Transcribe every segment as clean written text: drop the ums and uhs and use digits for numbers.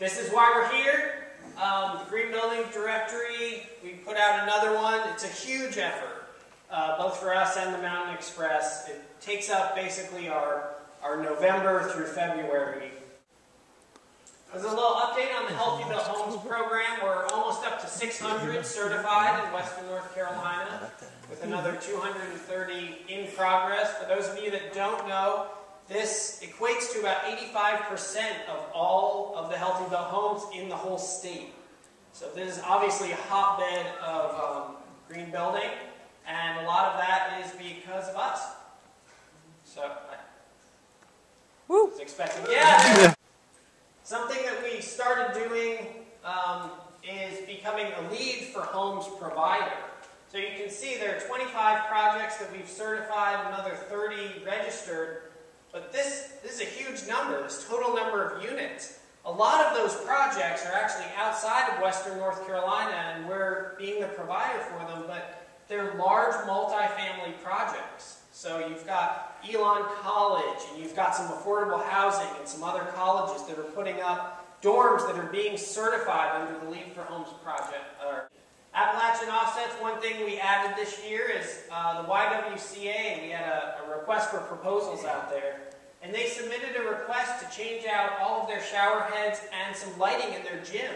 This is why we're here. The Green Building Directory, we put out another one. It's a huge effort, both for us and the Mountain Express. It takes up basically our November through February. There's a little update on the Healthy Built Homes program. We're almost up to 600 certified in Western North Carolina, with another 230 in progress. For those of you that don't know, this equates to about 85% of all of the Healthy Built homes in the whole state. So this is obviously a hotbed of green building, and a lot of that is because of us. So I was expecting, yeah. Something that we started doing is becoming a lead for homes provider. So you can see there are 25 projects that we've certified, another 30 registered. But this is a huge number, this total number of units. A lot of those projects are actually outside of Western North Carolina, and we're being the provider for them, but they're large multifamily projects. So you've got Elon College, and you've got some affordable housing and some other colleges that are putting up dorms that are being certified under the Lead for Homes project. Appalachian offsets, one thing we added this year is the YWCA. We had a request for proposals out there, and they submitted a request to change out all of their shower heads and some lighting in their gym.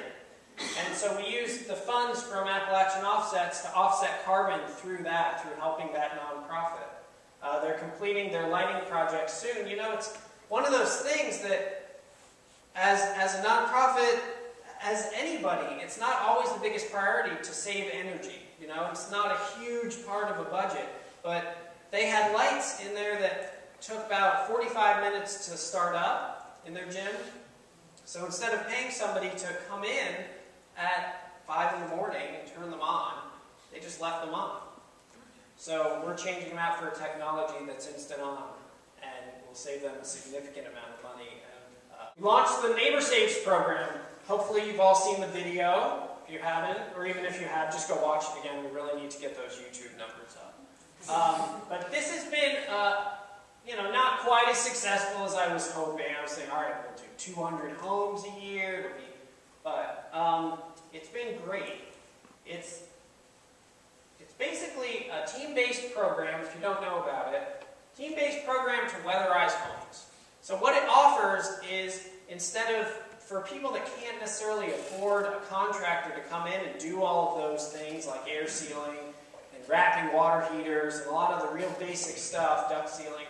And so we used the funds from Appalachian Offsets to offset carbon through helping that nonprofit. They're completing their lighting project soon. You know, it's one of those things that as a nonprofit, as anybody, it's not always the biggest priority to save energy. You know, it's not a huge part of a budget, but they had lights in there that took about 45 minutes to start up in their gym. So instead of paying somebody to come in at 5 in the morning and turn them on, they just left them on. So we're changing them out for a technology that's instant on, and will save them a significant amount of money. And, we launched the Neighbor Saves program. Hopefully you've all seen the video. If you haven't, or even if you have, just go watch it again. We really need to get those YouTube numbers up. But this has been, you know, not quite as successful as I was hoping. I was saying, all right, we'll do 200 homes a year. But it's been great. It's basically a team-based program, if you don't know about it. Team-based program to weatherize homes. So what it offers is, instead of, for people that can't necessarily afford a contractor to come in and do all of those things like air sealing and wrapping water heaters and a lot of the real basic stuff, duct sealing,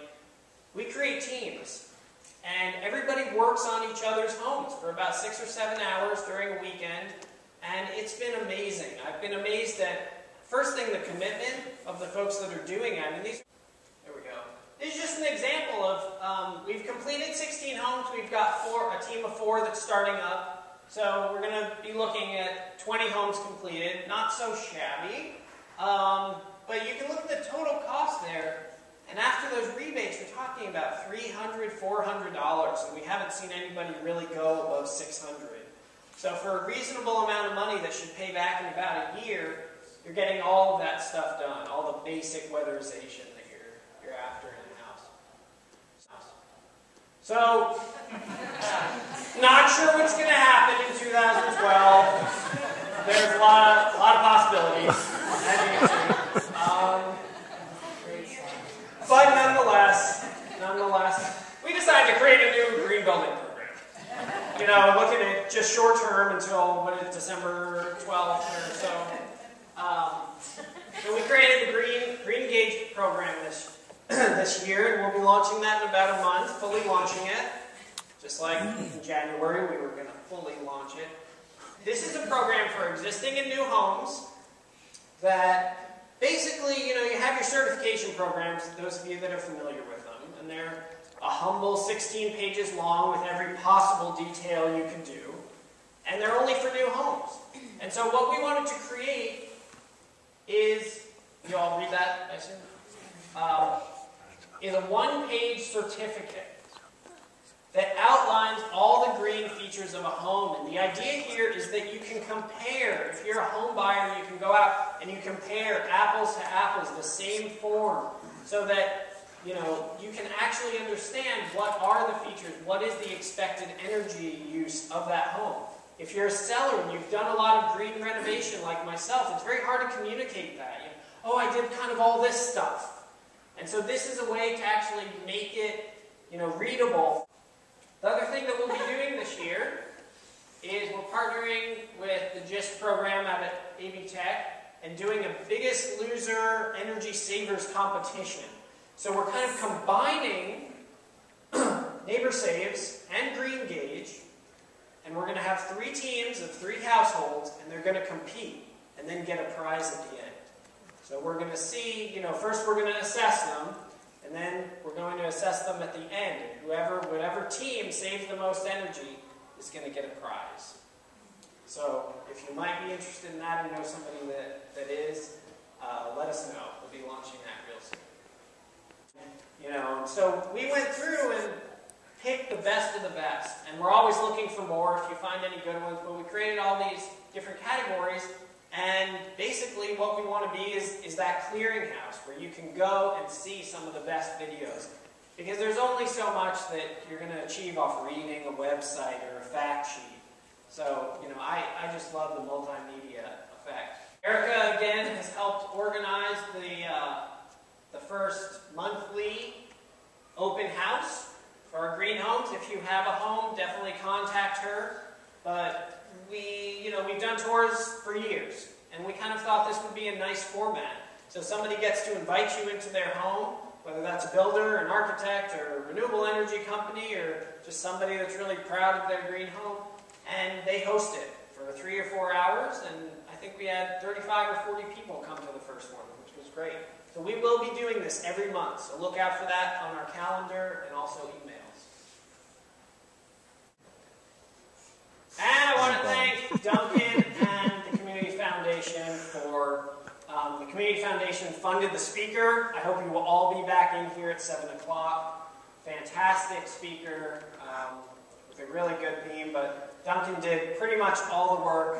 we create teams. And everybody works on each other's homes for about 6 or 7 hours during a weekend, and it's been amazing. I've been amazed at, first thing, the commitment of the folks that are doing it. I mean, there we go. This is just an example of, we've completed 16 homes. We've got a team of 4 that's starting up. So we're going to be looking at 20 homes completed. Not so shabby. But you can look at the total cost there. And after those rebates, we're talking about $300, $400. And we haven't seen anybody really go above $600. So for a reasonable amount of money that should pay back in about a year, you're getting all of that stuff done. All the basic weatherization that you're after in a house. So, not sure what's going to happen in 2012. There's a lot of possibilities, as you can see. But nonetheless, we decided to create a new green building program. You know, looking at just short term until, December 12th or so. So we created the Green Engaged program this year, and we'll be launching that in about a month, fully launching it. Just like in January, we were going to fully launch it. This is a program for existing and new homes that basically, you know, you have your certification programs, those of you that are familiar with them, and they're a humble 16 pages long with every possible detail you can do, and they're only for new homes. And so what we wanted to create is, you all read that, I assume? Is a one-page certificate that outlines all the green features of a home. And the idea here is that you can compare. If you're a home buyer, you can go out and you compare apples to apples, the same form, so that you can actually understand what are the features, what is the expected energy use of that home. If you're a seller and you've done a lot of green renovation like myself, it's very hard to communicate that. Oh, I did kind of all this stuff. And so this is a way to actually make it, readable. The other thing that we'll be doing this year is we're partnering with the GIST program out at AB Tech and doing a Biggest Loser Energy Savers competition. So we're kind of combining Neighbor Saves and Green Gauge, and we're going to have 3 teams of 3 households, and they're going to compete and then get a prize at the end. So we're going to see, first we're going to assess them, and then we're going to assess them at the end. And whatever team saves the most energy is going to get a prize. So if you might be interested in that and know somebody that is, let us know. We'll be launching that real soon. So we went through and picked the best of the best, and we're always looking for more if you find any good ones, but we created all these different categories, and basically what we want to be is that clearinghouse where you can go and see some of the best videos, because there's only so much that you're going to achieve off reading a website or a fact sheet. So, I just love the multimedia effect. Erica, again, has helped organize the first monthly open house for our green homes. If you have a home, definitely contact her. But we've done tours for years, and we kind of thought this would be a nice format. So somebody gets to invite you into their home, whether that's a builder, an architect, or a renewable energy company, or just somebody that's really proud of their green home, and they host it for 3 or 4 hours, and I think we had 35 or 40 people come to the first one, which was great. So we will be doing this every month, so look out for that on our calendar and also emails. And I want to thank Duncan and the Community Foundation for, the Community Foundation funded the speaker. I hope you will all be back in here at 7 o'clock. Fantastic speaker with a really good theme, but Duncan did pretty much all the work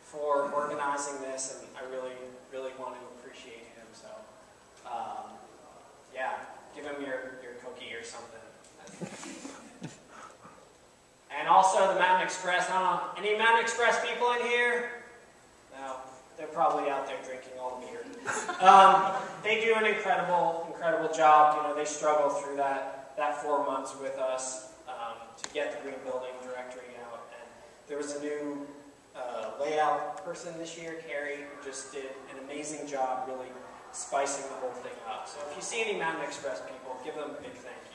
for organizing this, and I really, really want to appreciate him. So, yeah, give him your cookie or something. And also the Mountain Express. I don't know, any Mountain Express people in here? No, they're probably out there drinking all the beer. They do an incredible job. They struggle through that 4 months with us to get the Green Building directory out. And there was a new layout person this year, Carrie, who just did an amazing job really spicing the whole thing up. So if you see any Mountain Express people, give them a big thank you.